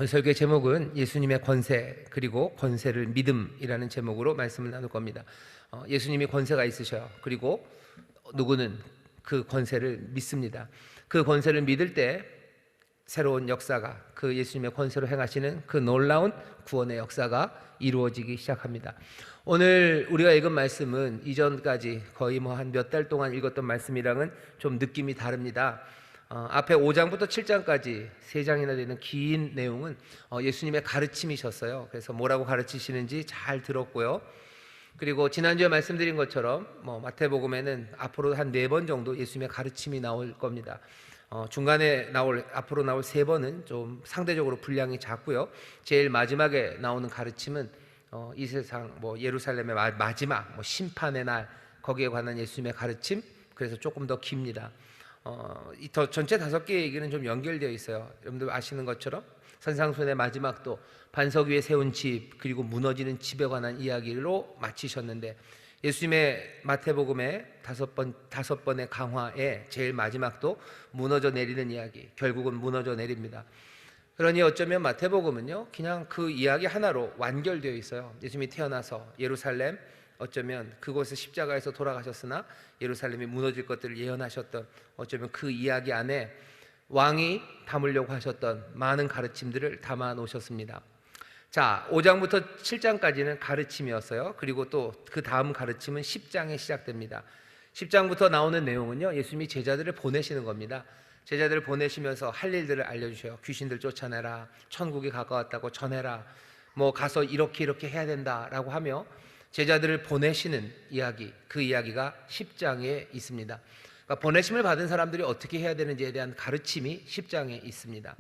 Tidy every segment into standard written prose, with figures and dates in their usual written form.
설교의 제목은 예수님의 권세 그리고 권세를 믿음이라는 제목으로 말씀을 나눌 겁니다. 예수님이 권세가 있으셔요. 그리고 누구는 그 권세를 믿습니다. 그 권세를 믿을 때 새로운 역사가, 그 예수님의 권세로 행하시는 그 놀라운 구원의 역사가 이루어지기 시작합니다. 오늘 우리가 읽은 말씀은 이전까지 거의 한 몇 달 동안 읽었던 말씀이랑은 좀 느낌이 다릅니다. 앞에 5장부터 7장까지 3장이나 되는 긴 내용은 예수님의 가르침이셨어요. 그래서 뭐라고 가르치시는지 잘 들었고요. 그리고 지난주에 말씀드린 것처럼 마태복음에는 앞으로 한 4번 정도 예수님의 가르침이 나올 겁니다. 중간에 앞으로 나올 3번은 좀 상대적으로 분량이 작고요. 제일 마지막에 나오는 가르침은 이 세상 예루살렘의 마지막 심판의 날, 거기에 관한 예수님의 가르침, 그래서 조금 더 깁니다. 전체 5개의 얘기는 좀 연결되어 있어요. 여러분들 아시는 것처럼 선상순의 마지막도 반석 위에 세운 집, 그리고 무너지는 집에 관한 이야기로 마치셨는데, 예수님의 마태복음의 5번의 강화의 제일 마지막도 무너져 내리는 이야기, 결국은 무너져 내립니다. 그러니 어쩌면 마태복음은요, 그냥 그 이야기 하나로 완결되어 있어요. 예수님이 태어나서 예루살렘, 어쩌면 그곳에 십자가에서 돌아가셨으나 예루살렘이 무너질 것들을 예언하셨던, 어쩌면 그 이야기 안에 왕이 담으려고 하셨던 많은 가르침들을 담아 놓으셨습니다. 자, 5장부터 7장까지는 가르침이었어요. 그리고 또 그 다음 가르침은 10장에 시작됩니다. 10장부터 나오는 내용은요, 예수님이 제자들을 보내시는 겁니다. 제자들을 보내시면서 할 일들을 알려주셔요. 귀신들 쫓아내라, 천국이 가까웠다고 전해라, 가서 이렇게 해야 된다라고 하며 제자들을 보내시는 이야기, 그 이야기가 10장에 있습니다. 그러니까 보내심을 받은 사람들이 어떻게 해야 되는지에 대한 가르침이 10장에 있습니다.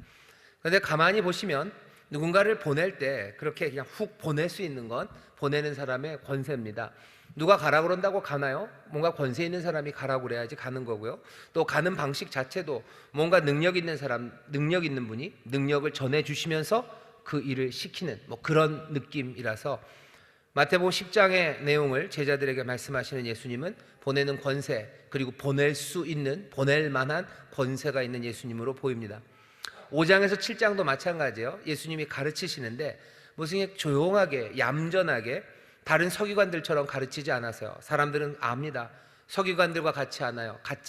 그런데 가만히 보시면 누군가를 보낼 때 그렇게 그냥 훅 보낼 수 있는 건 보내는 사람의 권세입니다. 누가 가라 그런다고 가나요? 뭔가 권세 있는 사람이 가라고 그래야지 가는 거고요. 또 가는 방식 자체도 뭔가 능력 있는 사람, 능력 있는 분이 능력을 전해주시면서 그 일을 시키는 그런 느낌이라서, 마태복음 10장의 내용을 제자들에게 말씀하시는 예수님은 보내는 권세, 그리고 보낼 수 있는, 보낼 만한 권세가 있는 예수님으로 보입니다. 5장에서 7장도 마찬가지예요. 예수님이 가르치시는데 무슨 조용하게 얌전하게 다른 서기관들처럼 가르치지 않았어요. 사람들은 압니다. 서기관들과 같지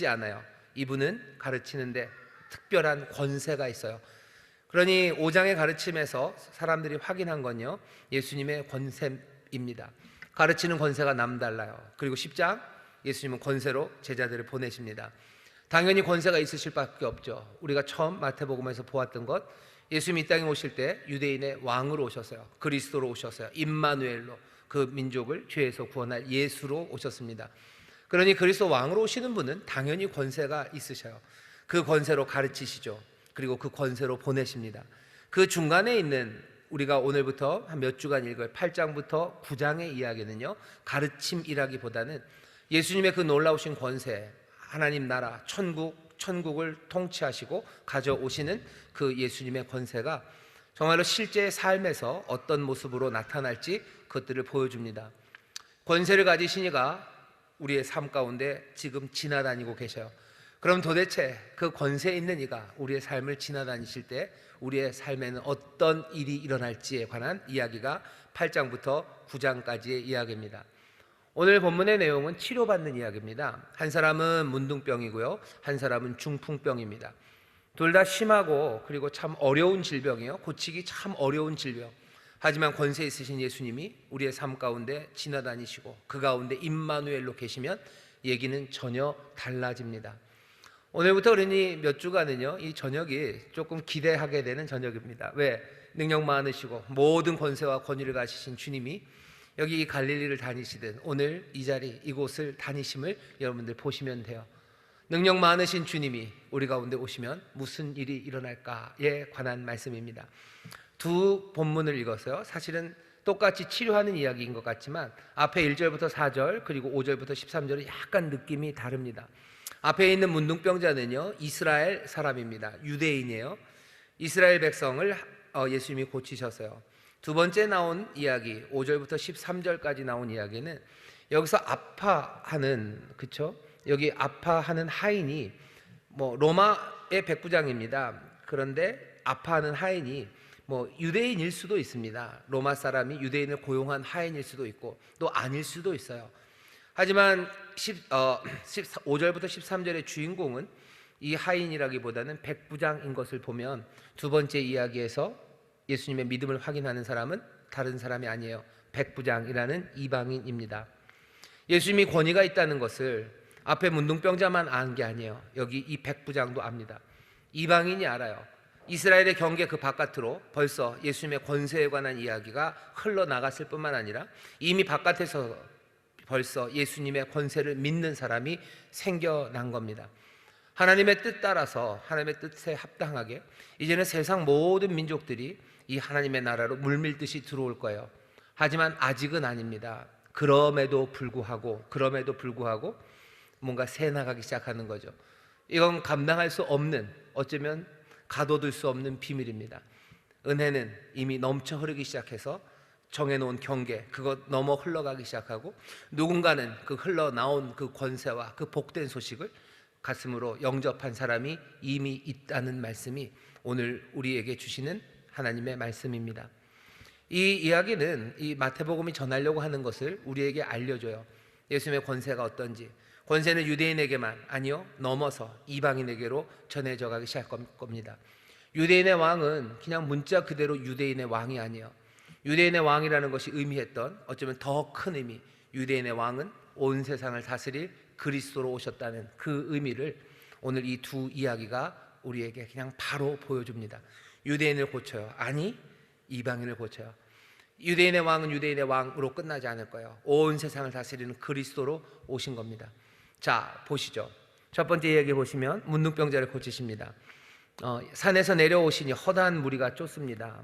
않아요. 이분은 가르치는데 특별한 권세가 있어요. 그러니 5장의 가르침에서 사람들이 확인한 건요, 예수님의 권세입니다. 가르치는 권세가 남달라요. 그리고 10장, 예수님은 권세로 제자들을 보내십니다. 당연히 권세가 있으실 밖에 없죠. 우리가 처음 마태복음에서 보았던 것, 예수님이 이 땅에 오실 때 유대인의 왕으로 오셨어요. 그리스도로 오셨어요. 임마누엘로, 그 민족을 죄에서 구원할 예수로 오셨습니다. 그러니 그리스도 왕으로 오시는 분은 당연히 권세가 있으셔요. 그 권세로 가르치시죠. 그리고 그 권세로 보내십니다. 그 중간에 있는 우리가 오늘부터 한 몇 주간 읽을 8장부터 9장의 이야기는요, 가르침이라기보다는 예수님의 그 놀라우신 권세, 하나님 나라, 천국을 통치하시고 가져오시는 그 예수님의 권세가 정말로 실제 삶에서 어떤 모습으로 나타날지 그것들을 보여줍니다. 권세를 가지신 이가 우리의 삶 가운데 지금 지나다니고 계셔요. 그럼 도대체 그 권세 있는 이가 우리의 삶을 지나다니실 때 우리의 삶에는 어떤 일이 일어날지에 관한 이야기가 8장부터 9장까지의 이야기입니다. 오늘 본문의 내용은 치료받는 이야기입니다. 한 사람은 문둥병이고요, 한 사람은 중풍병입니다. 둘 다 심하고 그리고 참 어려운 질병이에요. 고치기 참 어려운 질병. 하지만 권세 있으신 예수님이 우리의 삶 가운데 지나다니시고 그 가운데 임마누엘로 계시면 얘기는 전혀 달라집니다. 오늘부터 그러니 몇 주간은요, 이 저녁이 조금 기대하게 되는 저녁입니다. 왜? 능력 많으시고 모든 권세와 권위를 가지신 주님이 여기 갈릴리를 다니시든 오늘 이 자리, 이곳을 다니심을 여러분들 보시면 돼요. 능력 많으신 주님이 우리 가운데 오시면 무슨 일이 일어날까에 관한 말씀입니다. 두 본문을 읽었어요. 사실은 똑같이 치료하는 이야기인 것 같지만 앞에 1절부터 4절 그리고 5절부터 13절은 약간 느낌이 다릅니다. 앞에 있는 문둥병자는요, 이스라엘 사람입니다. 유대인이에요. 이스라엘 백성을 예수님이 고치셨어요. 두 번째 나온 이야기, 5절부터 13절까지 나온 이야기는 여기서 아파하는, 그쵸? 여기 아파하는 하인이 로마의 백부장입니다. 그런데 아파하는 하인이 뭐 유대인일 수도 있습니다. 로마 사람이 유대인을 고용한 하인일 수도 있고 또 아닐 수도 있어요. 하지만 5절부터 13절의 주인공은 이 하인이라기보다는 백부장인 것을 보면 두 번째 이야기에서 예수님의 믿음을 확인하는 사람은 다른 사람이 아니에요. 백부장이라는 이방인입니다. 예수님이 권위가 있다는 것을 앞에 문둥병자만 아는 게 아니에요. 여기 이 백부장도 압니다. 이방인이 알아요. 이스라엘의 경계 그 바깥으로 벌써 예수님의 권세에 관한 이야기가 흘러나갔을 뿐만 아니라 이미 바깥에서 벌써 예수님의 권세를 믿는 사람이 생겨난 겁니다. 하나님의 뜻 따라서 하나님의 뜻에 합당하게 이제는 세상 모든 민족들이 이 하나님의 나라로 물밀듯이 들어올 거예요. 하지만 아직은 아닙니다. 그럼에도 불구하고 뭔가 새나가기 시작하는 거죠. 이건 감당할 수 없는, 어쩌면 가둬둘 수 없는 비밀입니다. 은혜는 이미 넘쳐 흐르기 시작해서 정해놓은 경계, 그것 넘어 흘러가기 시작하고 누군가는 그 흘러나온 그 권세와 그 복된 소식을 가슴으로 영접한 사람이 이미 있다는 말씀이 오늘 우리에게 주시는 하나님의 말씀입니다. 이 이야기는 이 마태복음이 전하려고 하는 것을 우리에게 알려줘요. 예수님의 권세가 어떤지. 권세는 유대인에게만 아니요, 넘어서 이방인에게로 전해져 가기 시작할 겁니다. 유대인의 왕은 그냥 문자 그대로 유대인의 왕이 아니에요. 유대인의 왕이라는 것이 의미했던 어쩌면 더 큰 의미, 유대인의 왕은 온 세상을 다스릴 그리스도로 오셨다는 그 의미를 오늘 이 두 이야기가 우리에게 그냥 바로 보여줍니다. 유대인을 고쳐요. 아니, 이방인을 고쳐요. 유대인의 왕은 유대인의 왕으로 끝나지 않을 거예요. 온 세상을 다스리는 그리스도로 오신 겁니다. 자, 보시죠. 첫 번째 이야기 보시면 문둥병자를 고치십니다. 산에서 내려오시니 허다한 무리가 쫓습니다.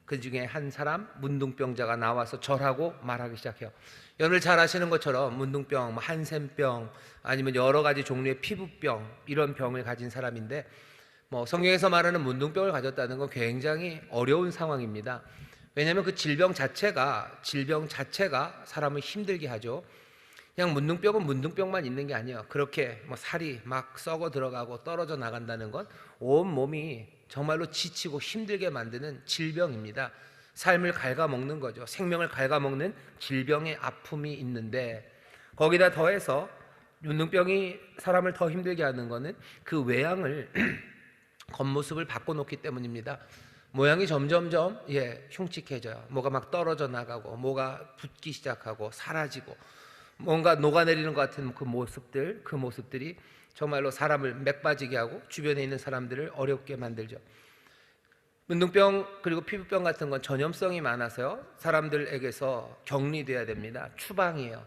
그 중에 한 사람 문둥병자가 나와서 절하고 말하기 시작해요. 여러분 잘 아시는 것처럼 문둥병, 한센병, 아니면 여러 가지 종류의 피부병, 이런 병을 가진 사람인데 성경에서 말하는 문둥병을 가졌다는 건 굉장히 어려운 상황입니다. 왜냐하면 그 질병 자체가 사람을 힘들게 하죠. 그냥 문둥병은 문둥병만 있는 게 아니에요. 그렇게 살이 막 썩어 들어가고 떨어져 나간다는 건 온 몸이 정말로 지치고 힘들게 만드는 질병입니다. 삶을 갉아먹는 거죠. 생명을 갉아먹는 질병의 아픔이 있는데, 거기다 더해서 문둥병이 사람을 더 힘들게 하는 것은 그 외양을 겉모습을 바꿔놓기 때문입니다. 모양이 점점점 흉측해져요. 뭐가 막 떨어져 나가고 뭐가 붓기 시작하고 사라지고 뭔가 녹아내리는 것 같은 그 모습들이 정말로 사람을 맥빠지게 하고 주변에 있는 사람들을 어렵게 만들죠. 문둥병 그리고 피부병 같은 건 전염성이 많아서요, 사람들에게서 격리돼야 됩니다. 추방이에요.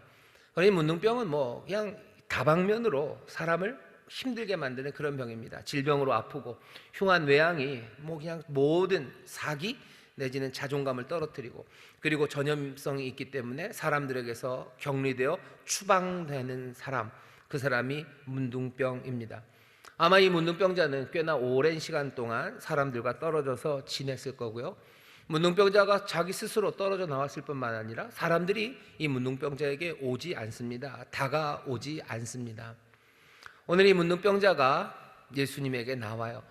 그러니 문둥병은 그냥 다방면으로 사람을 힘들게 만드는 그런 병입니다. 질병으로 아프고 흉한 외양이 그냥 모든 사기 내지는 자존감을 떨어뜨리고, 그리고 전염성이 있기 때문에 사람들에게서 격리되어 추방되는 사람, 그 사람이 문둥병입니다. 아마 이 문둥병자는 꽤나 오랜 시간 동안 사람들과 떨어져서 지냈을 거고요. 문둥병자가 자기 스스로 떨어져 나왔을 뿐만 아니라 사람들이 이 문둥병자에게 오지 않습니다. 다가오지 않습니다. 오늘 이 문둥병자가 예수님에게 나와요.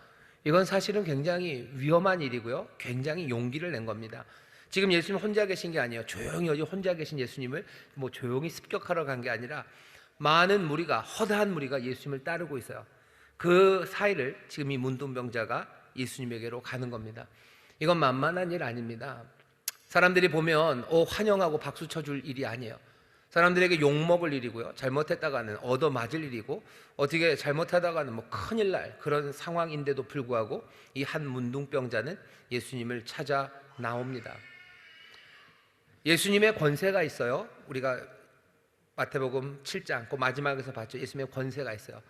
이건 사실은 굉장히 위험한 일이고요, 굉장히 용기를 낸 겁니다. 지금 예수님 혼자 계신 게 아니에요. 조용히 어디 혼자 계신 예수님을 조용히 습격하러 간 게 아니라 많은 무리가, 허다한 무리가 예수님을 따르고 있어요. 그 사이를 지금 이 문둥병자가 예수님에게로 가는 겁니다. 이건 만만한 일 아닙니다. 사람들이 보면 환영하고 박수 쳐줄 일이 아니에요. 사람들에게 욕먹을 일이고요, 잘못했다가는 얻어맞을 일이고, 어떻게 잘못하다가는 큰일 날 그런 상황인데도 불구하고 이 한 문둥병자는 예수님을 찾아 나옵니다. 예수님의 권세가 있어요. 우리가 마태복음 7장 그 마지막에서 봤죠. 예수님의 권세가 있어요.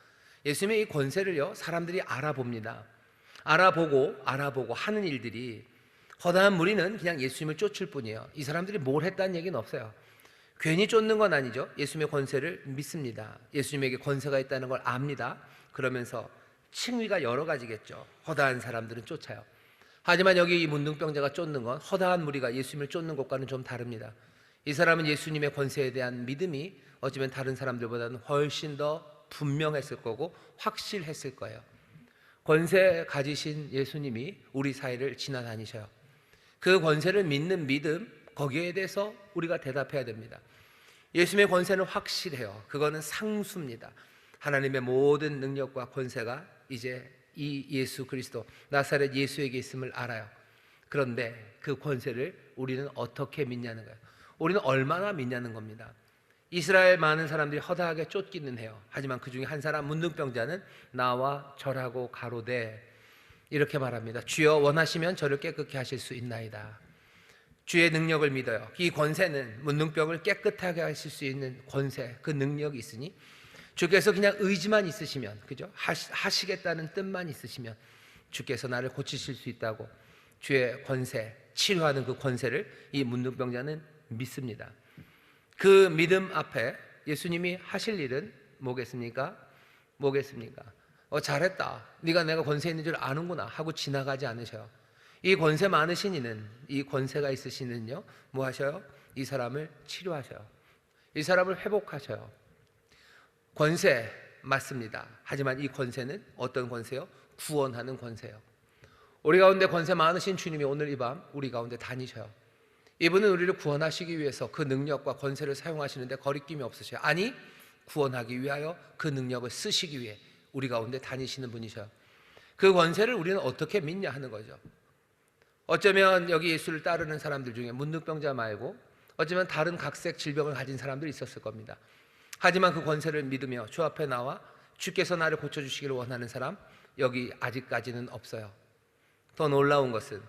예수님의 이 권세를요, 사람들이 알아봅니다. 알아보고 하는 일들이, 허다한 무리는 그냥 예수님을 쫓을 뿐이에요. 이 사람들이 뭘 했다는 얘기는 없어요. 괜히 쫓는 건 아니죠. 예수님의 권세를 믿습니다. 예수님에게 권세가 있다는 걸 압니다. 그러면서 칭의가 여러 가지겠죠. 허다한 사람들은 쫓아요. 하지만 여기 이 문둥병자가 쫓는 건, 허다한 무리가 예수님을 쫓는 것과는 좀 다릅니다. 이 사람은 예수님의 권세에 대한 믿음이 어쩌면 다른 사람들보다는 훨씬 더 분명했을 거고 확실했을 거예요. 권세 가지신 예수님이 우리 사이를 지나다니셔요. 그 권세를 믿는 믿음, 거기에 대해서 우리가 대답해야 됩니다. 예수님의 권세는 확실해요. 그거는 상수입니다. 하나님의 모든 능력과 권세가 이제 이 예수 그리스도 나사렛 예수에게 있음을 알아요. 그런데 그 권세를 우리는 어떻게 믿냐는 거예요. 우리는 얼마나 믿냐는 겁니다. 이스라엘 많은 사람들이 허다하게 쫓기는 해요. 하지만 그 중에 한 사람 문둥병자는 나와 절하고 가로되 이렇게 말합니다. 주여 원하시면 저를 깨끗게 하실 수 있나이다. 주의 능력을 믿어요. 이 권세는 문둥병을 깨끗하게 하실 수 있는 권세, 그 능력이 있으니 주께서 그냥 의지만 있으시면, 그죠? 하시겠다는 뜻만 있으시면 주께서 나를 고치실 수 있다고 주의 권세, 치료하는 그 권세를 이 문둥병자는 믿습니다. 그 믿음 앞에 예수님이 하실 일은 뭐겠습니까? 잘했다. 네가 내가 권세 있는 줄 아는구나 하고 지나가지 않으셔요. 이 권세 많으신 이는, 이 권세가 있으신 이는요, 뭐 하셔요? 이 사람을 치료하셔요. 이 사람을 회복하셔요. 권세 맞습니다. 하지만 이 권세는 어떤 권세요? 구원하는 권세요. 우리 가운데 권세 많으신 주님이 오늘 이 밤 우리 가운데 다니셔요. 이분은 우리를 구원하시기 위해서 그 능력과 권세를 사용하시는데 거리낌이 없으셔요. 아니, 구원하기 위하여 그 능력을 쓰시기 위해 우리 가운데 다니시는 분이셔요. 그 권세를 우리는 어떻게 믿냐 하는 거죠. 어쩌면 여기 예수를 따르는 사람들 중에 문둥병자 말고 어쩌면 다른 각색 질병을 가진 사람들이 있었을 겁니다. 하지만 그 권세를 믿으며 주 앞에 나와 주께서 나를 고쳐주시기를 원하는 사람, 여기 아직까지는 없어요. 더 놀라운 것은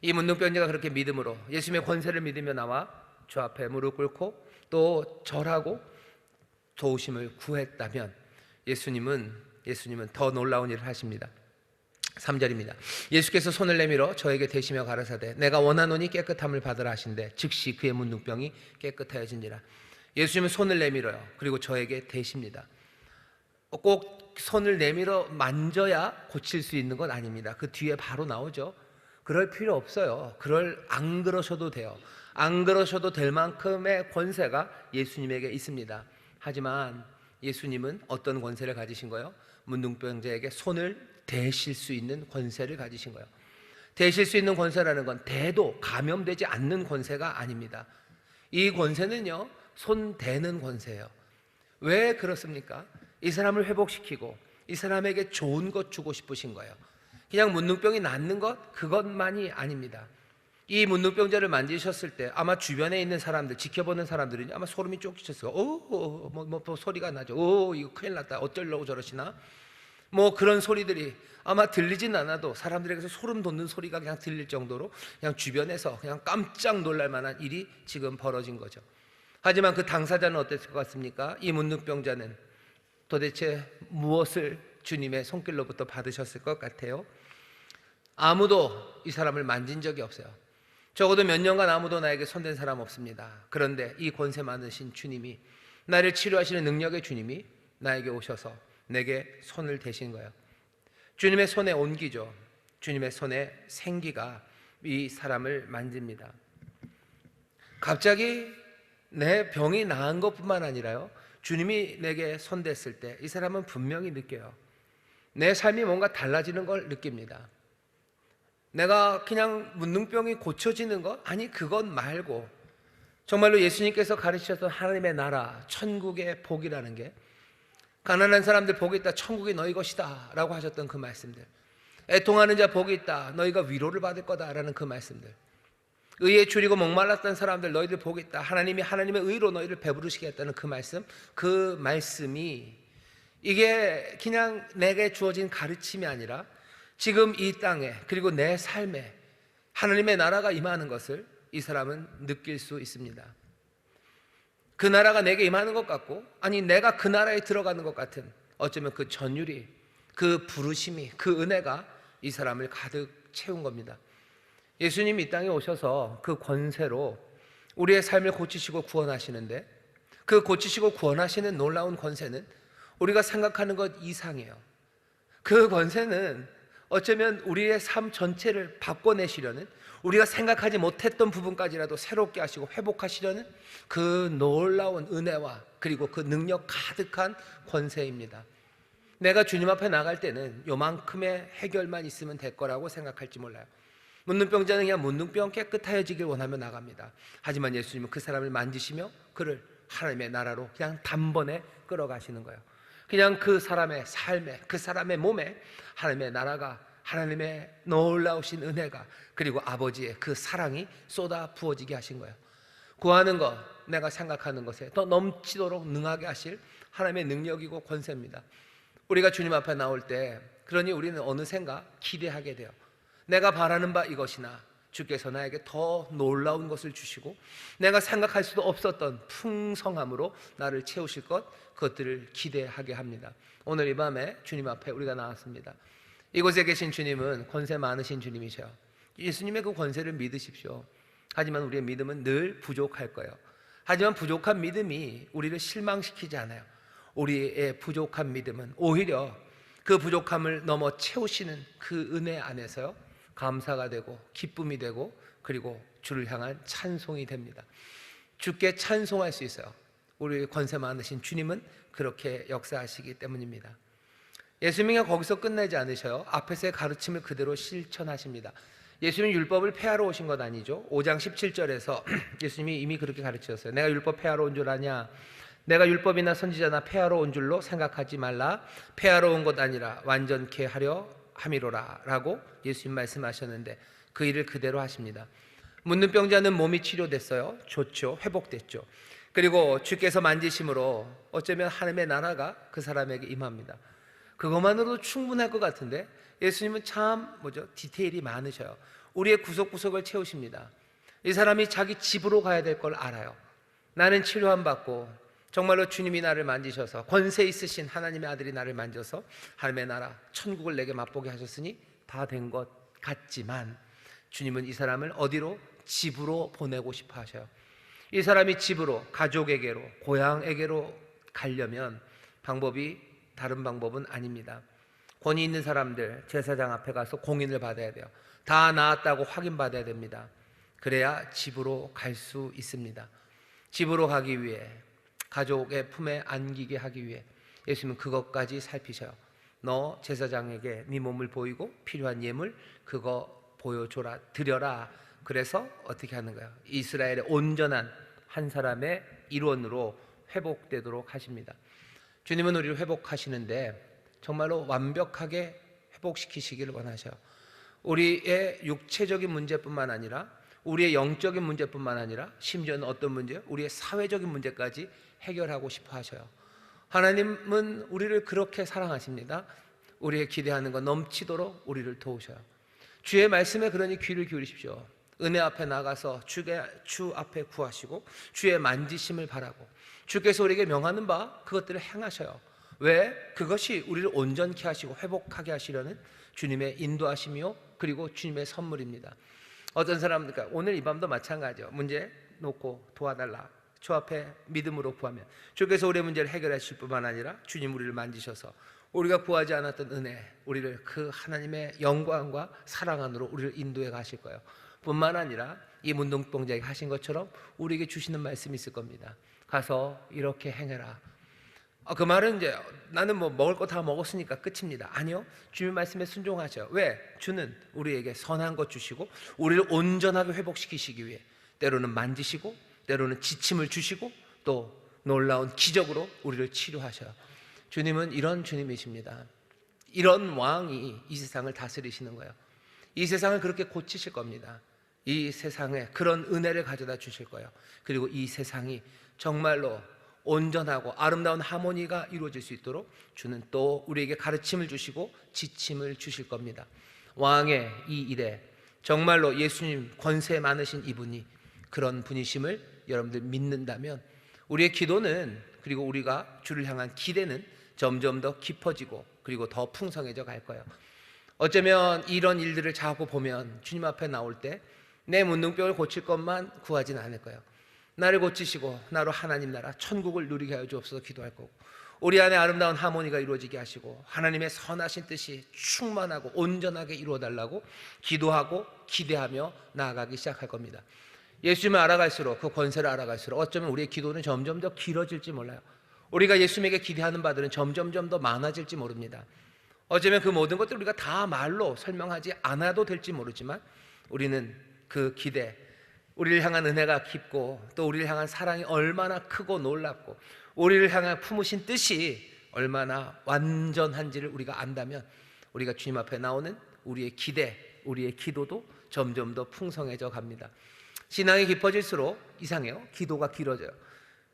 이 문둥병자가 그렇게 믿음으로 예수님의 권세를 믿으며 나와 주 앞에 무릎 꿇고 또 절하고 도우심을 구했다면 예수님은 더 놀라운 일을 하십니다. 3절입니다. 예수께서 손을 내밀어 저에게 대시며 가라사대 내가 원하노니 깨끗함을 받으라 하신대 즉시 그의 문둥병이 깨끗하여진지라. 예수님은 손을 내밀어요. 그리고 저에게 대십니다. 꼭 손을 내밀어 만져야 고칠 수 있는 건 아닙니다. 그 뒤에 바로 나오죠. 그럴 필요 없어요. 안 그러셔도 돼요. 안 그러셔도 될 만큼의 권세가 예수님에게 있습니다. 하지만 예수님은 어떤 권세를 가지신 거예요? 문둥병자에게 손을 대실 수 있는 권세를 가지신 거예요. 대실 수 있는 권세라는 건 대도 감염되지 않는 권세가 아닙니다. 이 권세는요, 손 대는 권세예요. 왜 그렇습니까? 이 사람을 회복시키고 이 사람에게 좋은 것 주고 싶으신 거예요. 그냥 문둥병이 낫는 것, 그것만이 아닙니다. 이 문둥병자를 만지셨을 때 아마 주변에 있는 사람들, 지켜보는 사람들이 아마 소름이 쫓기셨어요. 뭐 소리가 나죠. 이거 큰일 났다. 어쩌려고 저러시나? 뭐 그런 소리들이 아마 들리진 않아도 사람들에게서 소름 돋는 소리가 그냥 들릴 정도로 그냥 주변에서 그냥 깜짝 놀랄 만한 일이 지금 벌어진 거죠. 하지만 그 당사자는 어땠을 것 같습니까? 이 문둥병자는 도대체 무엇을 주님의 손길로부터 받으셨을 것 같아요? 아무도 이 사람을 만진 적이 없어요. 적어도 몇 년간 아무도 나에게 손댄 사람 없습니다. 그런데 이 권세 많으신 주님이, 나를 치료하시는 능력의 주님이 나에게 오셔서 내게 손을 대신 거예요. 주님의 손에 온기죠. 주님의 손에 생기가 이 사람을 만집니다. 갑자기 내 병이 나은 것뿐만 아니라요, 주님이 내게 손댔을 때 이 사람은 분명히 느껴요. 내 삶이 뭔가 달라지는 걸 느낍니다. 내가 그냥 문둥병이 고쳐지는 것? 아니, 그건 말고 정말로 예수님께서 가르치셨던 하나님의 나라, 천국의 복이라는 게, 가난한 사람들 복이 있다, 천국이 너희 것이다 라고 하셨던 그 말씀들, 애통하는 자 복이 있다, 너희가 위로를 받을 거다 라는 그 말씀들, 의에 줄이고 목말랐던 사람들 너희들 복이 있다, 하나님이 하나님의 의로 너희를 배부르시겠다는 그 말씀, 그 말씀이 이게 그냥 내게 주어진 가르침이 아니라 지금 이 땅에 그리고 내 삶에 하나님의 나라가 임하는 것을 이 사람은 느낄 수 있습니다. 그 나라가 내게 임하는 것 같고, 아니 내가 그 나라에 들어가는 것 같은, 어쩌면 그 전율이, 그 부르심이, 그 은혜가 이 사람을 가득 채운 겁니다. 예수님이 이 땅에 오셔서 그 권세로 우리의 삶을 고치시고 구원하시는데, 그 고치시고 구원하시는 놀라운 권세는 우리가 생각하는 것 이상이에요. 그 권세는 어쩌면 우리의 삶 전체를 바꿔내시려는, 우리가 생각하지 못했던 부분까지라도 새롭게 하시고 회복하시려는 그 놀라운 은혜와 그리고 그 능력 가득한 권세입니다. 내가 주님 앞에 나갈 때는 요만큼의 해결만 있으면 될 거라고 생각할지 몰라요. 문둥병자는 그냥 문둥병 깨끗하여지길 원하며 나갑니다. 하지만 예수님은 그 사람을 만지시며 그를 하나님의 나라로 그냥 단번에 끌어가시는 거예요. 그냥 그 사람의 삶에, 그 사람의 몸에 하나님의 나라가, 하나님의 놀라우신 은혜가, 그리고 아버지의 그 사랑이 쏟아 부어지게 하신 거예요. 구하는 것, 내가 생각하는 것에 더 넘치도록 능하게 하실 하나님의 능력이고 권세입니다. 우리가 주님 앞에 나올 때, 그러니 우리는 어느샌가 기대하게 돼요. 내가 바라는 바 이것이나 주께서 나에게 더 놀라운 것을 주시고 내가 생각할 수도 없었던 풍성함으로 나를 채우실 것, 그것들을 기대하게 합니다. 오늘 이 밤에 주님 앞에 우리가 나왔습니다. 이곳에 계신 주님은 권세 많으신 주님이셔요. 예수님의 그 권세를 믿으십시오. 하지만 우리의 믿음은 늘 부족할 거예요. 하지만 부족한 믿음이 우리를 실망시키지 않아요. 우리의 부족한 믿음은 오히려 그 부족함을 넘어 채우시는 그 은혜 안에서요, 감사가 되고 기쁨이 되고 그리고 주를 향한 찬송이 됩니다. 주께 찬송할 수 있어요. 우리 권세 많으신 주님은 그렇게 역사하시기 때문입니다. 예수님이 거기서 끝내지 않으셔요. 앞에서의 가르침을 그대로 실천하십니다. 예수님은 율법을 폐하러 오신 것 아니죠. 5장 17절에서 예수님이 이미 그렇게 가르치셨어요. 내가 율법 폐하러 온 줄 아냐? 내가 율법이나 선지자나 폐하러 온 줄로 생각하지 말라. 폐하러 온 것 아니라 완전케 하려 함이로라 라고 예수님 말씀하셨는데 그 일을 그대로 하십니다. 문둥병자는 몸이 치료됐어요. 좋죠. 회복됐죠. 그리고 주께서 만지심으로 어쩌면 하나님의 나라가 그 사람에게 임합니다. 그것만으로도 충분할 것 같은데 예수님은 참 디테일이 많으셔요. 우리의 구석구석을 채우십니다. 이 사람이 자기 집으로 가야 될 걸 알아요. 나는 치료함 받고 정말로 주님이 나를 만지셔서, 권세 있으신 하나님의 아들이 나를 만져서 하나님의 나라 천국을 내게 맛보게 하셨으니 다 된 것 같지만 주님은 이 사람을 어디로? 집으로 보내고 싶어 하셔요. 이 사람이 집으로, 가족에게로, 고향에게로 가려면 다른 방법은 아닙니다. 권위 있는 사람들, 제사장 앞에 가서 공인을 받아야 돼요. 다 나았다고 확인받아야 됩니다. 그래야 집으로 갈 수 있습니다. 집으로 가기 위해, 가족의 품에 안기게 하기 위해 예수님은 그것까지 살피셔요. 너 제사장에게 네 몸을 보이고 필요한 예물 그거 보여줘라, 드려라. 그래서 어떻게 하는 거예요? 이스라엘의 온전한 한 사람의 일원으로 회복되도록 하십니다. 주님은 우리를 회복하시는데 정말로 완벽하게 회복시키시기를 원하셔요. 우리의 육체적인 문제뿐만 아니라 우리의 영적인 문제뿐만 아니라 심지어는 어떤 문제요? 우리의 사회적인 문제까지 해결하고 싶어 하셔요. 하나님은 우리를 그렇게 사랑하십니다. 우리의 기대하는 것 넘치도록 우리를 도우셔요. 주의 말씀에 그러니 귀를 기울이십시오. 은혜 앞에 나가서 주 앞에 구하시고 주의 만지심을 바라고 주께서 우리에게 명하는 바 그것들을 행하셔요. 왜? 그것이 우리를 온전케 하시고 회복하게 하시려는 주님의 인도하심이요 그리고 주님의 선물입니다. 어떤 사람들, 그러니까 오늘 이 밤도 마찬가지요. 문제 놓고 도와달라. 주 앞에 믿음으로 구하면 주께서 우리의 문제를 해결하실 뿐만 아니라 주님 우리를 만지셔서 우리가 구하지 않았던 은혜, 우리를 그 하나님의 영광과 사랑 안으로 우리를 인도해 가실 거예요. 뿐만 아니라 이 문둥병자에게 하신 것처럼 우리에게 주시는 말씀이 있을 겁니다. 가서 이렇게 행해라. 그 말은 이제 나는 먹을 거 다 먹었으니까 끝입니다. 아니요, 주님 말씀에 순종하셔요. 왜? 주는 우리에게 선한 것 주시고 우리를 온전하게 회복시키시기 위해 때로는 만지시고 때로는 지침을 주시고 또 놀라운 기적으로 우리를 치료하셔요. 주님은 이런 주님이십니다. 이런 왕이 이 세상을 다스리시는 거예요. 이 세상을 그렇게 고치실 겁니다. 이 세상에 그런 은혜를 가져다 주실 거예요. 그리고 이 세상이 정말로 온전하고 아름다운 하모니가 이루어질 수 있도록 주는 또 우리에게 가르침을 주시고 지침을 주실 겁니다. 왕의 이 일에 정말로 예수님 권세 많으신 이분이 그런 분이심을 여러분들 믿는다면 우리의 기도는, 그리고 우리가 주를 향한 기대는 점점 더 깊어지고 그리고 더 풍성해져 갈 거예요. 어쩌면 이런 일들을 자꾸 보면 주님 앞에 나올 때 내 문둥병을 고칠 것만 구하진 않을 거예요. 나를 고치시고 나로 하나님 나라 천국을 누리게 하여 주옵소서 기도할 거고, 우리 안에 아름다운 하모니가 이루어지게 하시고 하나님의 선하신 뜻이 충만하고 온전하게 이루어달라고 기도하고 기대하며 나아가기 시작할 겁니다. 예수님을 알아갈수록, 그 권세를 알아갈수록 어쩌면 우리의 기도는 점점 더 길어질지 몰라요. 우리가 예수님에게 기대하는 바들은 점점점 더 많아질지 모릅니다. 어쩌면 그 모든 것들을 우리가 다 말로 설명하지 않아도 될지 모르지만 우리는 그 기대, 우리를 향한 은혜가 깊고 또 우리를 향한 사랑이 얼마나 크고 놀랍고 우리를 향한 품으신 뜻이 얼마나 완전한지를 우리가 안다면 우리가 주님 앞에 나오는 우리의 기대, 우리의 기도도 점점 더 풍성해져 갑니다. 신앙이 깊어질수록 이상해요. 기도가 길어져요.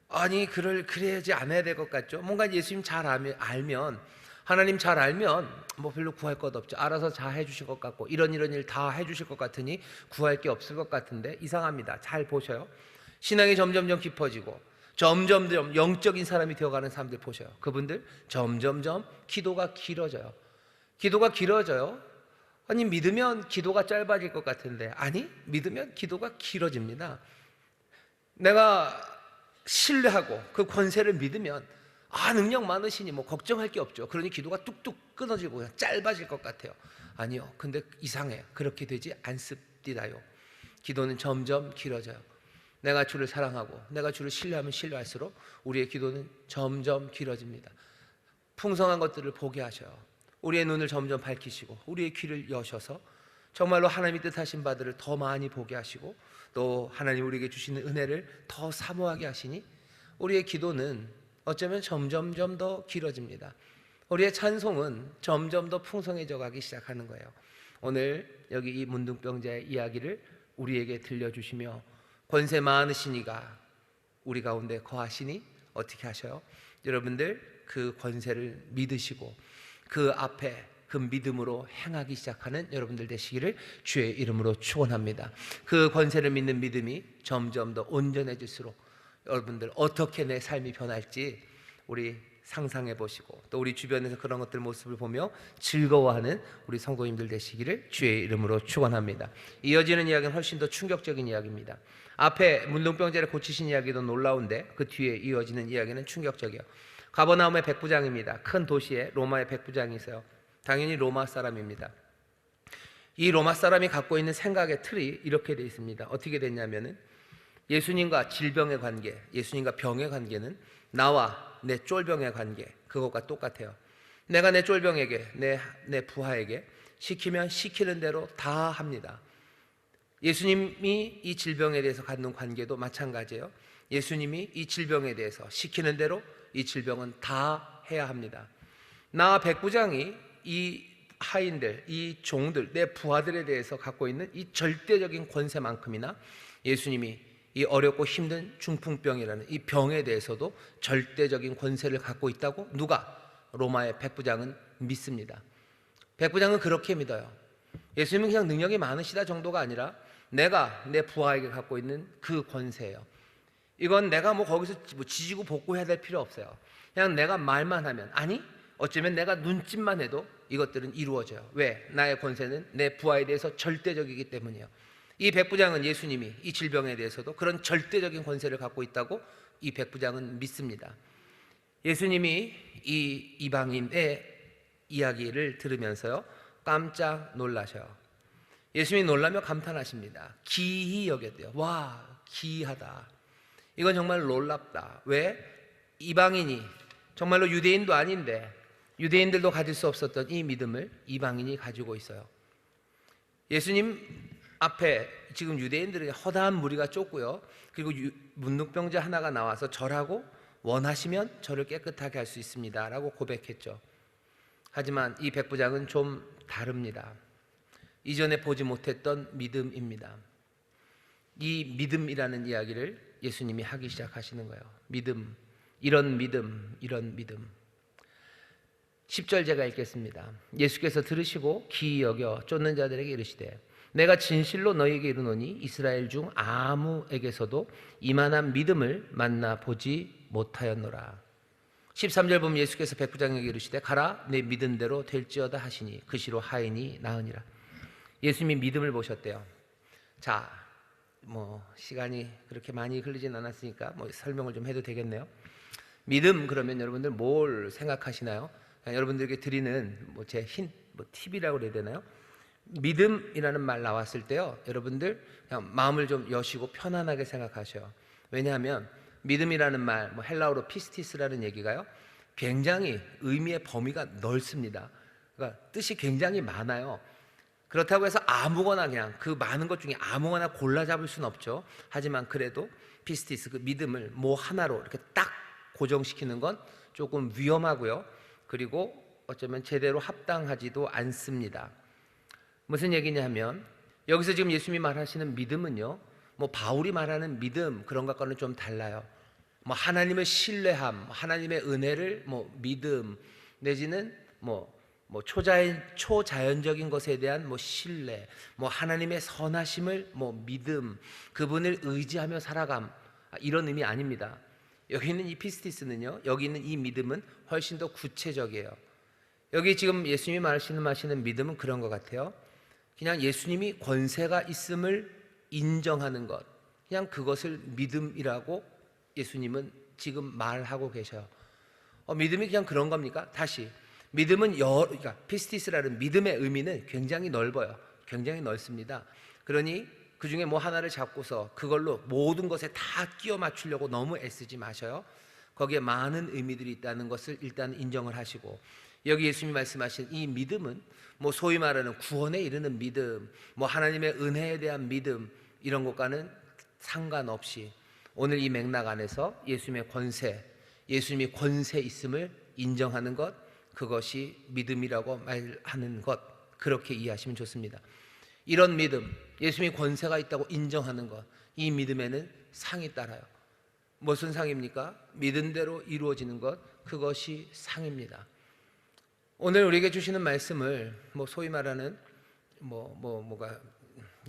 아니 그래야지 않아야 될 것 같죠. 뭔가 예수님 잘 알면, 하나님 잘 알면 뭐 별로 구할 것 없죠. 알아서 잘 해주실 것 같고 이런 일 다 해주실 것 같으니 구할 게 없을 것 같은데 이상합니다. 잘 보셔요. 신앙이 점점점 깊어지고 점점점 영적인 사람이 되어가는 사람들 보셔요. 그분들 점점점 기도가 길어져요. 기도가 길어져요. 아니 믿으면 기도가 짧아질 것 같은데 아니 믿으면 기도가 길어집니다. 내가 신뢰하고 그 권세를 믿으면 능력 많으시니 뭐 걱정할 게 없죠. 그러니 기도가 뚝뚝 끊어지고 그냥 짧아질 것 같아요. 아니요. 근데 이상해요. 그렇게 되지 않습니다요. 기도는 점점 길어져요. 내가 주를 사랑하고 내가 주를 신뢰하면 신뢰할수록 우리의 기도는 점점 길어집니다. 풍성한 것들을 보게 하셔요. 우리의 눈을 점점 밝히시고 우리의 귀를 여셔서 정말로 하나님이 뜻하신 바들을 더 많이 보게 하시고 또 하나님 우리에게 주시는 은혜를 더 사모하게 하시니 우리의 기도는 어쩌면 점점점 더 길어집니다. 우리의 찬송은 점점 더 풍성해져 가기 시작하는 거예요. 오늘 여기 이 문둥병자의 이야기를 우리에게 들려주시며 권세 많으신 이가 우리 가운데 거하시니 어떻게 하셔요? 여러분들 그 권세를 믿으시고 그 앞에 그 믿음으로 행하기 시작하는 여러분들 되시기를 주의 이름으로 축원합니다. 그 권세를 믿는 믿음이 점점 더 온전해질수록 여러분들 어떻게 내 삶이 변할지 우리 상상해 보시고 또 우리 주변에서 그런 것들 모습을 보며 즐거워하는 우리 성도님들 되시기를 주의 이름으로 축원합니다. 이어지는 이야기는 훨씬 더 충격적인 이야기입니다. 앞에 문둥병자를 고치신 이야기도 놀라운데 그 뒤에 이어지는 이야기는 충격적이에요. 가버나움의 백부장입니다. 큰 도시에 로마의 백부장이 있어요. 당연히 로마 사람입니다. 이 로마 사람이 갖고 있는 생각의 틀이 이렇게 되어 있습니다. 어떻게 됐냐면은 예수님과 질병의 관계, 예수님과 병의 관계는 나와 내 쫄병의 관계, 그것과 똑같아요. 내가 내 쫄병에게, 내 부하에게 시키면 시키는 대로 다 합니다. 예수님이 이 질병에 대해서 갖는 관계도 마찬가지예요. 예수님이 이 질병에 대해서 시키는 대로 이 질병은 다 해야 합니다. 나 백부장이 이 하인들, 이 종들, 내 부하들에 대해서 갖고 있는 이 절대적인 권세만큼이나 예수님이 이 어렵고 힘든 중풍병이라는 이 병에 대해서도 절대적인 권세를 갖고 있다고 누가? 로마의 백부장은 믿습니다. 백부장은 그렇게 믿어요. 예수님은 그냥 능력이 많으시다 정도가 아니라 내가 내 부하에게 갖고 있는 그 권세예요. 이건 내가 뭐 거기서 지지고 볶고 될 필요 없어요. 그냥 내가 말만 하면, 아니 어쩌면 내가 눈짓만 해도 이것들은 이루어져요. 왜? 나의 권세는 내 부하에 대해서 절대적이기 때문이에요. 이 백부장은 예수님이 이 질병에 대해서도 그런 절대적인 권세를 갖고 있다고 이 백부장은 믿습니다. 예수님이 이 이방인의 이야기를 들으면서요 깜짝 놀라셔요. 예수님이 놀라며 감탄하십니다. 기이 여겼대요. 와, 기이하다. 이건 정말 놀랍다. 왜? 이방인이 정말로 유대인도 아닌데 유대인들도 가질 수 없었던 이 믿음을 이방인이 가지고 있어요. 예수님 앞에 지금 유대인들은 허다한 무리가 쫓고요. 그리고 문둥병자 하나가 나와서 절하고 원하시면 저를 깨끗하게 할 수 있습니다 라고 고백했죠. 하지만 이 백부장은 좀 다릅니다. 이전에 보지 못했던 믿음입니다. 이 믿음이라는 이야기를 예수님이 하기 시작하시는 거예요. 믿음, 이런 믿음, 이런 믿음. 10절 제가 읽겠습니다. 예수께서 들으시고 기이 여겨 쫓는 자들에게 이르시되 내가 진실로 너희에게 이르노니 이스라엘 중 아무에게서도 이만한 믿음을 만나보지 못하였노라. 13절 보면 예수께서 백부장에게 이르시되 가라 내 믿은 대로 될지어다 하시니 그 시로 하인이 나으니라. 예수님이 믿음을 보셨대요. 자, 시간이 그렇게 많이 흘리진 않았으니까 설명을 좀 해도 되겠네요. 믿음 그러면 여러분들 뭘 생각하시나요? 여러분들에게 드리는 제 팁이라고 그래야 되나요? 믿음이라는 말 나왔을 때요, 여러분들 그냥 마음을 좀 여시고 편안하게 생각하셔요. 왜냐하면 믿음이라는 말, 헬라어로 피스티스라는 얘기가요, 굉장히 의미의 범위가 넓습니다. 그러니까 뜻이 굉장히 많아요. 그렇다고 해서 아무거나 그냥 그 많은 것 중에 아무거나 골라 잡을 수는 없죠. 하지만 그래도 피스티스 그 믿음을 뭐 하나로 이렇게 딱 고정시키는 건 조금 위험하고요. 그리고 어쩌면 제대로 합당하지도 않습니다. 무슨 얘기냐 하면 여기서 지금 예수님이 말하시는 믿음은요, 뭐 바울이 말하는 믿음 그런 것과는 좀 달라요. 뭐 하나님을 신뢰함, 하나님의 은혜를 뭐 믿음 내지는 초자연적인 것에 대한 뭐 신뢰, 뭐 하나님의 선하심을 뭐 믿음, 그분을 의지하며 살아감, 이런 의미 아닙니다. 여기 있는 이 피스티스는요, 여기 있는 이 믿음은 훨씬 더 구체적이에요. 여기 지금 예수님이 말씀하시는 믿음은 그런 것 같아요. 그냥 예수님이 권세가 있음을 인정하는 것, 그냥 그것을 믿음이라고 예수님은 지금 말하고 계셔요. 믿음이 그냥 그런 겁니까? 다시 믿음은 그러니까 피스티스라는 믿음의 의미는 굉장히 넓어요. 굉장히 넓습니다. 그러니 그 중에 뭐 하나를 잡고서 그걸로 모든 것에 다 끼워 맞추려고 너무 애쓰지 마셔요. 거기에 많은 의미들이 있다는 것을 일단 인정을 하시고, 여기 예수님이 말씀하신 이 믿음은 뭐 소위 말하는 구원에 이르는 믿음, 뭐 하나님의 은혜에 대한 믿음, 이런 것과는 상관없이 오늘 이 맥락 안에서 예수님의 권세, 예수님이 권세 있음을 인정하는 것, 그것이 믿음이라고 말하는 것, 그렇게 이해하시면 좋습니다. 이런 믿음, 예수님이 권세가 있다고 인정하는 것, 이 믿음에는 상이 따라요. 무슨 상입니까? 믿은 대로 이루어지는 것, 그것이 상입니다. 오늘 우리에게 주시는 말씀을 뭐 소위 말하는 뭐가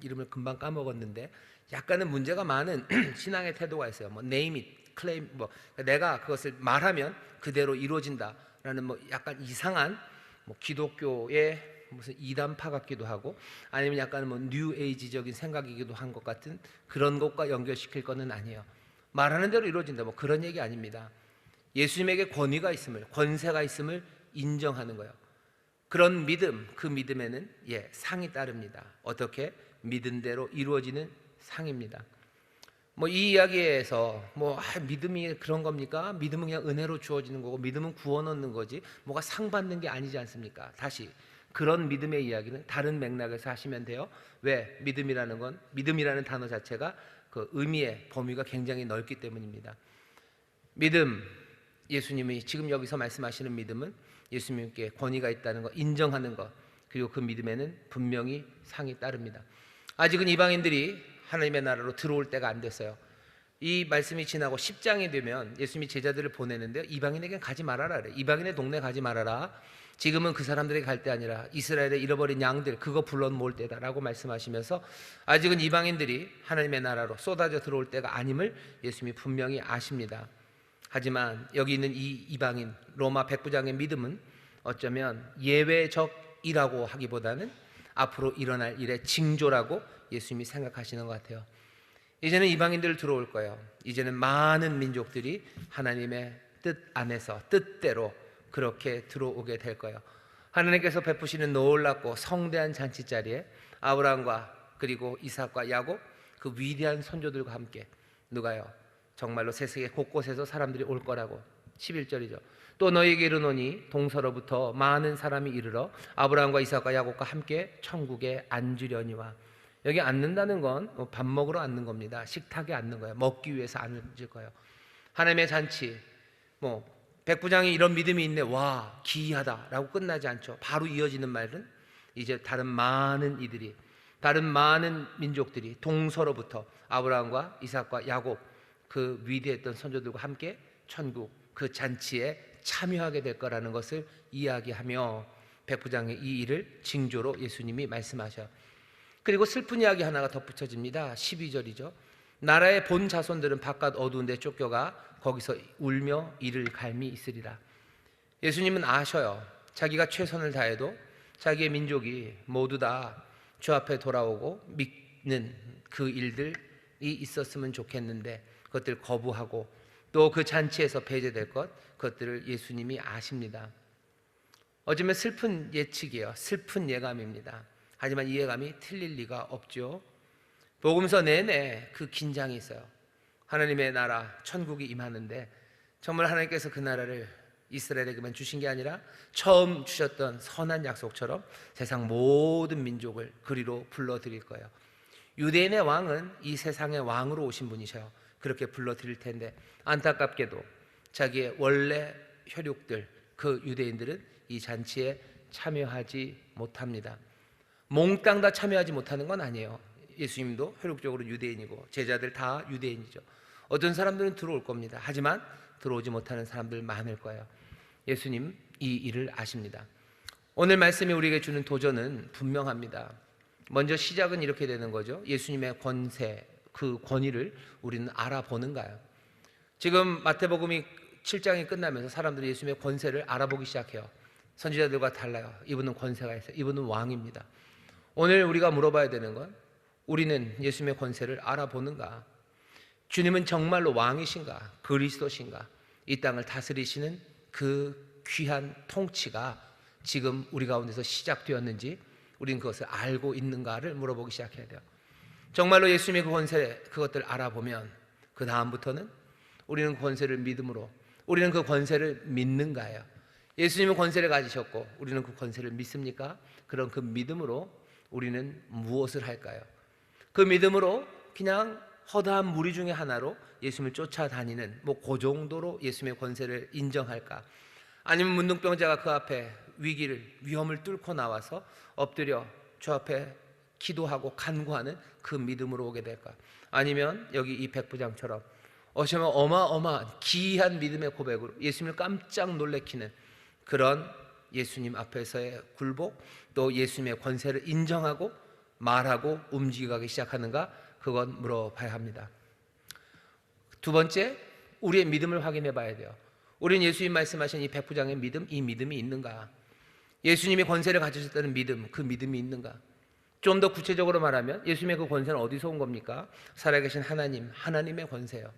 이름을 금방 까먹었는데 약간은 문제가 많은 신앙의 태도가 있어요. 뭐 name it, claim, 뭐 내가 그것을 말하면 그대로 이루어진다라는 뭐 약간 이상한 뭐 기독교의 무슨 이단파 같기도 하고, 아니면 약간 뭐 뉴에이지적인 생각이기도 한 것 같은 그런 것과 연결시킬 거는 아니에요. 말하는 대로 이루어진다, 뭐 그런 얘기 아닙니다. 예수님에게 권위가 있음을, 권세가 있음을 인정하는 거예요. 그런 믿음, 그 믿음에는 상이 따릅니다. 어떻게? 믿은 대로 이루어지는 상입니다. 뭐 이 이야기에서 믿음이 그런 겁니까? 믿음은 그냥 은혜로 주어지는 거고 믿음은 구원 얻는 거지 뭐가 상 받는 게 아니지 않습니까? 다시 그런 믿음의 이야기는 다른 맥락에서 하시면 돼요. 왜? 믿음이라는 단어 자체가 그 의미의 범위가 굉장히 넓기 때문입니다. 믿음, 예수님이 지금 여기서 말씀하시는 믿음은 예수님께 권위가 있다는 것, 인정하는 것, 그리고 그 믿음에는 분명히 상이 따릅니다. 아직은 이방인들이 하나님의 나라로 들어올 때가 안 됐어요. 이 말씀이 지나고 10장이 되면 예수님이 제자들을 보내는데 이방인에게는 가지 말아라 그래. 이방인의 동네 가지 말아라. 지금은 그 사람들에게 갈 때 아니라 이스라엘의 잃어버린 양들 그거 불러 모을 때다라고 말씀하시면서 아직은 이방인들이 하나님의 나라로 쏟아져 들어올 때가 아님을 예수님이 분명히 아십니다. 하지만 여기 있는 이 이방인 로마 백부장의 믿음은 어쩌면 예외적이라고 하기보다는 앞으로 일어날 일의 징조라고 예수님이 생각하시는 것 같아요. 이제는 이방인들 들어올 거예요. 이제는 많은 민족들이 하나님의 뜻 안에서 뜻대로 그렇게 들어오게 될 거예요. 하나님께서 베푸시는 놀랍고 성대한 잔치 자리에 아브라함과 그리고 이삭과 야곱 그 위대한 선조들과 함께 누가요? 정말로 세계 곳곳에서 사람들이 올 거라고 11절이죠. 또 너희에게 이르노니 동서로부터 많은 사람이 이르러 아브라함과 이삭과 야곱과 함께 천국에 앉으려니와. 여기 앉는다는 건 밥 먹으러 앉는 겁니다. 식탁에 앉는 거예요. 먹기 위해서 앉을 거예요. 하나님의 잔치, 백부장이 이런 믿음이 있네, 와 기이하다라고 끝나지 않죠. 바로 이어지는 말은 이제 다른 많은 이들이, 다른 많은 민족들이 동서로부터 아브라함과 이삭과 야곱 그 위대했던 선조들과 함께 천국 그 잔치에 참여하게 될 거라는 것을 이야기하며 백부장의 이 일을 징조로 예수님이 말씀하셔요. 그리고 슬픈 이야기 하나가 덧붙여집니다. 12절이죠. 나라의 본 자손들은 바깥 어두운 데 쫓겨가 거기서 울며 이를 갈미 있으리라. 예수님은 아셔요. 자기가 최선을 다해도 자기의 민족이 모두 다 주 앞에 돌아오고 믿는 그 일들이 있었으면 좋겠는데 그것들 거부하고 또 그 잔치에서 배제될 것, 그것들을 예수님이 아십니다. 어쩌면 슬픈 예측이에요. 슬픈 예감입니다. 하지만 이 예감이 틀릴 리가 없죠. 복음서 내내 그 긴장이 있어요. 하나님의 나라 천국이 임하는데 정말 하나님께서 그 나라를 이스라엘에게만 주신 게 아니라 처음 주셨던 선한 약속처럼 세상 모든 민족을 그리로 불러드릴 거예요. 유대인의 왕은 이 세상의 왕으로 오신 분이셔요. 그렇게 불러드릴 텐데 안타깝게도 자기의 원래 혈육들, 그 유대인들은 이 잔치에 참여하지 못합니다. 몽땅 다 참여하지 못하는 건 아니에요. 예수님도 혈육적으로 유대인이고 제자들 다 유대인이죠. 어떤 사람들은 들어올 겁니다. 하지만 들어오지 못하는 사람들 많을 거예요. 예수님 이 일을 아십니다. 오늘 말씀이 우리에게 주는 도전은 분명합니다. 먼저 시작은 이렇게 되는 거죠. 예수님의 권세, 그 권위를 우리는 알아보는가요? 지금 마태복음이 7장이 끝나면서 사람들이 예수님의 권세를 알아보기 시작해요. 선지자들과 달라요. 이분은 권세가 있어요. 이분은 왕입니다. 오늘 우리가 물어봐야 되는 건 우리는 예수님의 권세를 알아보는가? 주님은 정말로 왕이신가? 그리스도신가? 이 땅을 다스리시는 그 귀한 통치가 지금 우리 가운데서 시작되었는지 우리는 그것을 알고 있는가를 물어보기 시작해야 돼요. 정말로 예수님의 그 권세, 그것들을 알아보면 그 다음부터는 우리는 권세를 믿음으로, 우리는 그 권세를 믿는가요? 예수님은 권세를 가지셨고 우리는 그 권세를 믿습니까? 그런 그 믿음으로 우리는 무엇을 할까요? 그 믿음으로 그냥 허다한 무리 중에 하나로 예수님을 쫓아다니는 그 정도로 예수님의 권세를 인정할까? 아니면 문둥병자가 그 앞에 위험을 뚫고 나와서 엎드려 주 앞에 기도하고 간구하는 그 믿음으로 오게 될까? 아니면 여기 이 백부장처럼 어쩌면 어마어마한 기이한 믿음의 고백으로 예수님을 깜짝 놀래키는 그런 예수님 앞에서의 굴복, 또 예수님의 권세를 인정하고 말하고 움직이기 시작하는가? 그건 물어봐야 합니다. 두 번째, 우리의 믿음을 확인해 봐야 돼요. 우리는 예수님 말씀하신 이 백부장의 믿음, 이 믿음이 있는가? 예수님이 권세를 가지셨다는 믿음, 그 믿음이 있는가? 좀 더 구체적으로 말하면 예수님의 그 권세는 어디서 온 겁니까? 살아계신 하나님, 하나님의 권세요.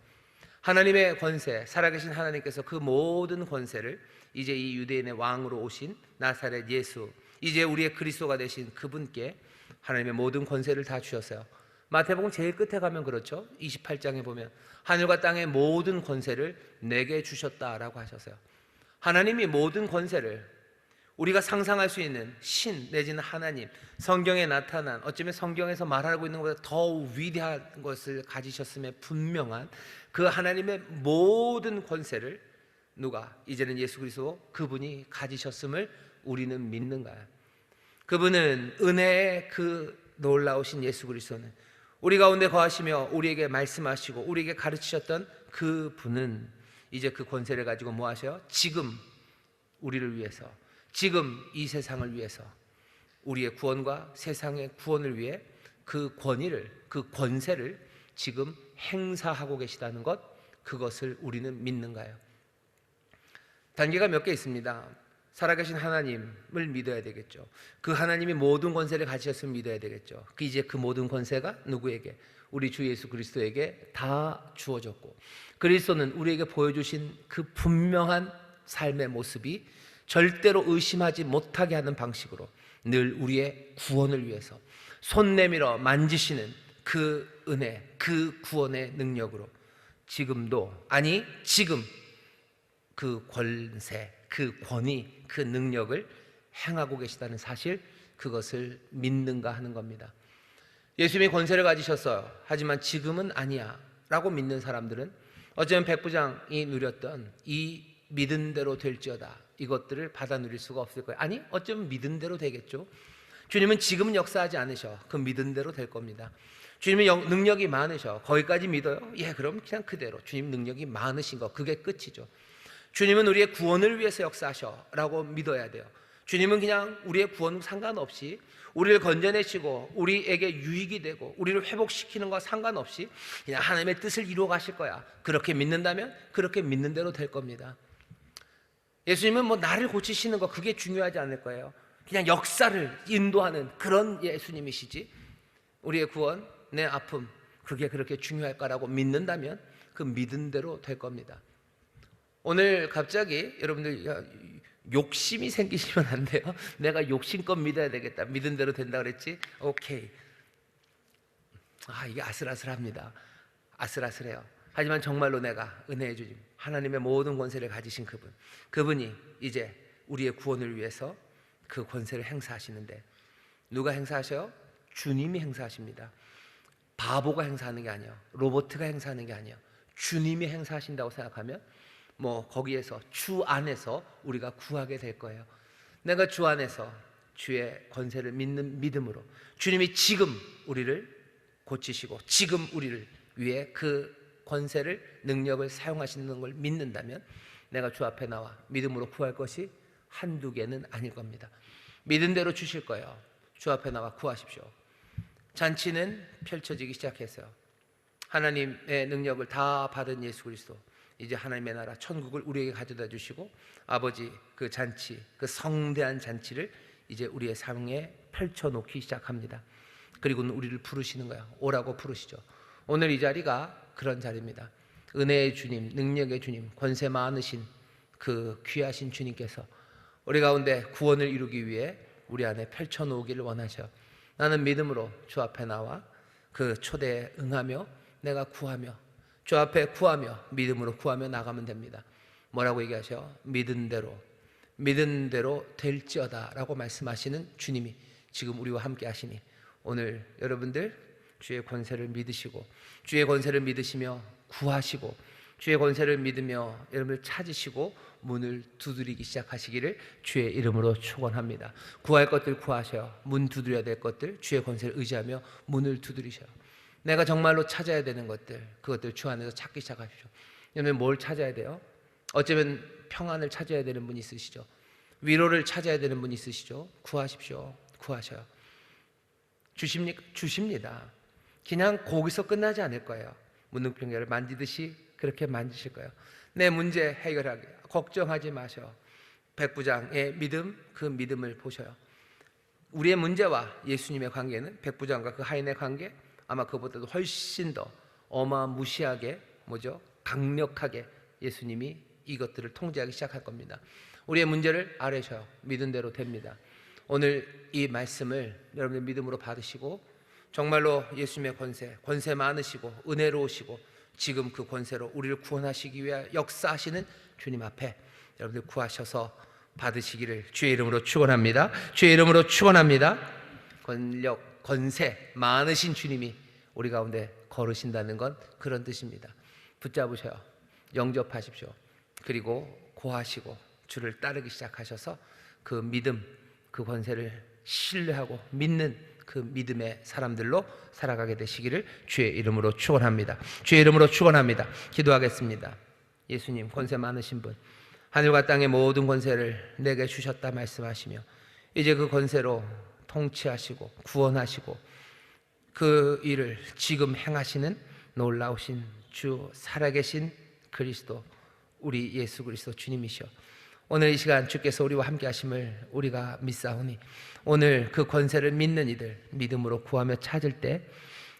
하나님의 권세, 살아계신 하나님께서 그 모든 권세를 이제 이 유대인의 왕으로 오신 나사렛 예수, 이제 우리의 그리스도가 되신 그분께 하나님의 모든 권세를 다 주셨어요. 마태복음 제일 끝에 가면 그렇죠. 28장에 보면 하늘과 땅의 모든 권세를 내게 주셨다라고 하셨어요. 하나님이 모든 권세를 우리가 상상할 수 있는 신 내지는 하나님, 성경에 나타난 어쩌면 성경에서 말하고 있는 것보다 더 위대한 것을 가지셨음에 분명한 그 하나님의 모든 권세를 누가? 이제는 예수 그리스도 그분이 가지셨음을 우리는 믿는가요? 그분은 은혜의 그 놀라우신 예수 그리스도는 우리 가운데 거하시며 우리에게 말씀하시고 우리에게 가르치셨던 그 분은 이제 그 권세를 가지고 뭐 하셔요? 지금 우리를 위해서, 지금 이 세상을 위해서, 우리의 구원과 세상의 구원을 위해 그 권위를, 그 권세를 지금 행사하고 계시다는 것, 그것을 우리는 믿는가요? 단계가 몇 개 있습니다. 살아계신 하나님을 믿어야 되겠죠. 그 하나님이 모든 권세를 가지셨음을 믿어야 되겠죠. 이제 그 모든 권세가 누구에게? 우리 주 예수 그리스도에게 다 주어졌고, 그리스도는 우리에게 보여주신 그 분명한 삶의 모습이 절대로 의심하지 못하게 하는 방식으로 늘 우리의 구원을 위해서 손 내밀어 만지시는 그 은혜, 그 구원의 능력으로 지금도, 아니 지금 그 권세, 그 권위, 그 능력을 행하고 계시다는 사실, 그것을 믿는가 하는 겁니다. 예수님이 권세를 가지셨어요. 하지만 지금은 아니야 라고 믿는 사람들은 어쩌면 백부장이 누렸던 이 믿은 대로 될지어다, 이것들을 받아 누릴 수가 없을 거예요. 아니, 어쩌면 믿은 대로 되겠죠. 주님은 지금은 역사하지 않으셔. 그 믿은 대로 될 겁니다. 주님은 능력이 많으셔. 거기까지 믿어요? 예, 그럼 그냥 그대로. 주님 능력이 많으신 거, 그게 끝이죠. 주님은 우리의 구원을 위해서 역사하셔 라고 믿어야 돼요. 주님은 그냥 우리의 구원 상관없이 우리를 건져내시고 우리에게 유익이 되고 우리를 회복시키는 것과 상관없이 그냥 하나님의 뜻을 이루어 가실 거야. 그렇게 믿는다면 그렇게 믿는 대로 될 겁니다. 예수님은 뭐 나를 고치시는 거, 그게 중요하지 않을 거예요. 그냥 역사를 인도하는 그런 예수님이시지, 우리의 구원, 내 아픔, 그게 그렇게 중요할까라고 믿는다면 그 믿은 대로 될 겁니다. 오늘 갑자기 여러분들 욕심이 생기시면 안 돼요. 내가 욕심껏 믿어야 되겠다, 믿은 대로 된다 그랬지? 오케이. 이게 아슬아슬합니다. 아슬아슬해요. 하지만 정말로 내가 은혜의 주님, 하나님의 모든 권세를 가지신 그분이 이제 우리의 구원을 위해서 그 권세를 행사하시는데, 누가 행사하셔요? 주님이 행사하십니다. 바보가 행사하는 게 아니에요. 로봇가 행사하는 게 아니에요. 주님이 행사하신다고 생각하면 거기에서 주 안에서 우리가 구하게 될 거예요. 내가 주 안에서 주의 권세를 믿는 믿음으로 주님이 지금 우리를 고치시고 지금 우리를 위해 그 권세를, 능력을 사용하시는 걸 믿는다면 내가 주 앞에 나와 믿음으로 구할 것이 한두 개는 아닐 겁니다. 믿은 대로 주실 거예요. 주 앞에 나와 구하십시오. 잔치는 펼쳐지기 시작했어요. 하나님의 능력을 다 받은 예수 그리스도, 이제 하나님의 나라 천국을 우리에게 가져다 주시고 아버지 그 잔치, 그 성대한 잔치를 이제 우리의 삶에 펼쳐놓기 시작합니다. 그리고는 우리를 부르시는 거예요. 오라고 부르시죠. 오늘 이 자리가 그런 자리입니다. 은혜의 주님, 능력의 주님, 권세 많으신 그 귀하신 주님께서 우리 가운데 구원을 이루기 위해 우리 안에 펼쳐놓기를 원하셔요. 나는 믿음으로 주 앞에 나와 그 초대에 응하며 내가 구하며, 주 앞에 구하며 믿음으로 구하며 나가면 됩니다. 뭐라고 얘기하셔요? 믿은 대로 될지어다 라고 말씀하시는 주님이 지금 우리와 함께 하시니, 오늘 여러분들 주의 권세를 믿으시고 주의 권세를 믿으시며 구하시고 주의 권세를 믿으며 여러분을 찾으시고 문을 두드리기 시작하시기를 주의 이름으로 축원합니다. 구할 것들 구하셔요. 문 두드려야 될 것들 주의 권세를 의지하며 문을 두드리셔요. 내가 정말로 찾아야 되는 것들, 그것들 주 안에서 찾기 시작하십시오. 여러분 뭘 찾아야 돼요? 어쩌면 평안을 찾아야 되는 분이 있으시죠. 위로를 찾아야 되는 분이 있으시죠. 구하십시오. 구하셔요. 주십니다. 그냥 거기서 끝나지 않을 거예요. 문둥병자를 만지듯이 그렇게 만지실 거예요. 내 문제 해결하기 걱정하지 마셔. 백부장의 믿음, 그 믿음을 보셔요. 우리의 문제와 예수님의 관계는, 백부장과 그 하인의 관계, 아마 그보다도 훨씬 더 어마무시하게 강력하게 예수님이 이것들을 통제하기 시작할 겁니다. 우리의 문제를 아뢰셔요. 믿은 대로 됩니다. 오늘 이 말씀을 여러분의 믿음으로 받으시고 정말로 예수님의 권세 많으시고 은혜로우시고 지금 그 권세로 우리를 구원하시기 위해 역사하시는 주님 앞에 여러분들 구하셔서 받으시기를 주의 이름으로 축원합니다. 주의 이름으로 축원합니다. 권력, 권세 많으신 주님이 우리 가운데 걸으신다는 건 그런 뜻입니다. 붙잡으셔요. 영접하십시오. 그리고 구하시고 주를 따르기 시작하셔서 그 믿음, 그 권세를 신뢰하고 믿는 그 믿음의 사람들로 살아가게 되시기를 주의 이름으로 축원합니다. 주의 이름으로 축원합니다. 기도하겠습니다. 예수님, 권세 많으신 분, 하늘과 땅의 모든 권세를 내게 주셨다 말씀하시며 이제 그 권세로 통치하시고 구원하시고 그 일을 지금 행하시는 놀라우신 주, 살아계신 그리스도, 우리 예수 그리스도 주님이시여, 오늘 이 시간 주께서 우리와 함께 하심을 우리가 믿사오니 오늘 그 권세를 믿는 이들, 믿음으로 구하며 찾을 때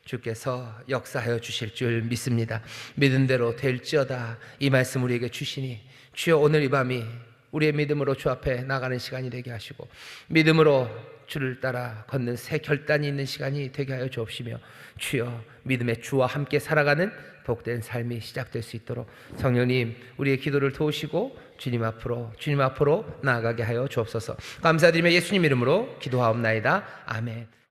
주께서 역사하여 주실 줄 믿습니다. 믿은 대로 될지어다 이 말씀 우리에게 주시니 주여, 오늘 이 밤이 우리의 믿음으로 주 앞에 나가는 시간이 되게 하시고 믿음으로 주를 따라 걷는 새 결단이 있는 시간이 되게 하여 주옵시며 주여, 믿음의 주와 함께 살아가는 복된 삶이 시작될 수 있도록 성령님 우리의 기도를 도우시고 주님 앞으로 나아가게 하여 주옵소서. 감사드리며 예수님 이름으로 기도하옵나이다. 아멘.